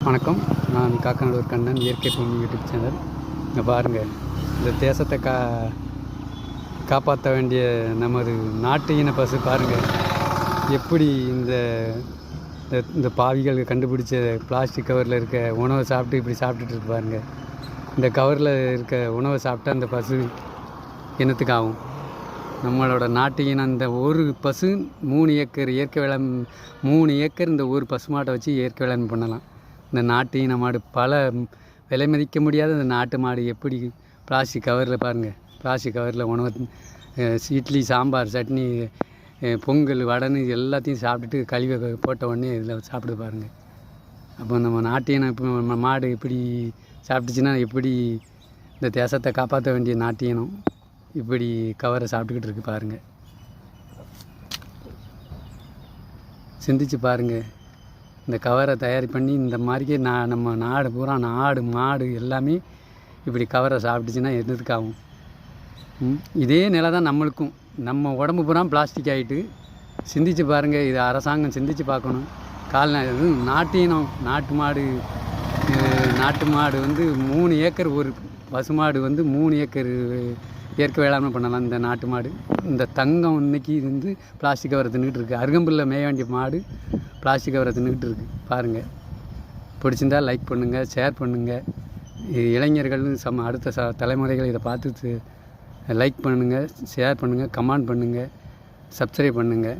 வணக்கம். நான் காக்கநாடூர் கண்ணன், இயற்கை பூமி யூடியூப் சேனல். இங்கே பாருங்கள், இந்த தேசத்தை காப்பாற்ற வேண்டிய நமது நாட்டு இன பசு பாருங்கள், எப்படி இந்த இந்த பாவிகள் கண்டுபிடிச்ச பிளாஸ்டிக் கவரில் இருக்க உணவை சாப்பிட்டு இப்படி சாப்பிட்டுட்டு இருக்கு பாருங்கள். இந்த கவரில் இருக்க உணவை சாப்பிட்டா அந்த பசு இனத்துக்கு ஆகும். நம்மளோட நாட்டு இனம் இந்த ஒரு பசு 3 ஏக்கர் இயற்கை வேளாண் 3 ஏக்கர் இந்த ஒரு பசு மாட்டை வச்சு இயற்கை வேளாண் பண்ணலாம். இந்த நாட்டு இன மாடு பல விலை மதிக்க முடியாத இந்த நாட்டு மாடு எப்படி பிளாஸ்டிக் கவரில் பாருங்கள், பிளாஸ்டிக் கவரில் உணவு இட்லி, சாம்பார், சட்னி, பொங்கல், வடனு எல்லாத்தையும் சாப்பிட்டுட்டு கழிவை போட்ட உடனே இதில் சாப்பிட்டு பாருங்கள். அப்போ நம்ம நாட்டு இனம் இப்போ நம்ம மாடு எப்படி சாப்பிட்டுச்சுன்னா எப்படி இந்த தேசத்தை காப்பாற்ற வேண்டிய நாட்டு இனம் இப்படி கவரை சாப்பிட்டுக்கிட்டு இருக்கு பாருங்கள். சிந்திச்சு பாருங்கள். இந்த கவரை தயார் பண்ணி இந்த மாதிரிக்கே நம்ம நாடு பூரா ஆடு மாடு எல்லாமே இப்படி கவரை சாப்பிட்டுச்சுன்னா எதுக்கு ஆகும்? இதே நிலை தான் நம்மளுக்கும். நம்ம உடம்பு பூரா பிளாஸ்டிக் ஆகிட்டு. சிந்திச்சு பாருங்கள். இது அரசாங்கம் சிந்திச்சு பார்க்கணும். நாட்டு இனம் நாட்டு மாடு வந்து 3 ஏக்கர், ஒரு பசுமாடு வந்து 3 ஏக்கர் இயற்கை வேளாண்மை பண்ணலாம். இந்த நாட்டு மாடு இந்த தங்கம் இன்னைக்கு வந்து பிளாஸ்டிக் கவரை தின்னுக்கிட்டு இருக்குது. அருகம்புல்ல மேய வேண்டிய மாடு பிளாஸ்டிக் கவரை தின்னுக்கிட்டு இருக்குது பாருங்கள். பிடிச்சிருந்தால் லைக் பண்ணுங்கள், ஷேர் பண்ணுங்கள். இளைஞர்கள் அடுத்த தலைமுறைகள் இதை பார்த்து லைக் பண்ணுங்கள், ஷேர் பண்ணுங்கள், கமெண்ட் பண்ணுங்கள், சப்ஸ்கிரைப் பண்ணுங்கள்.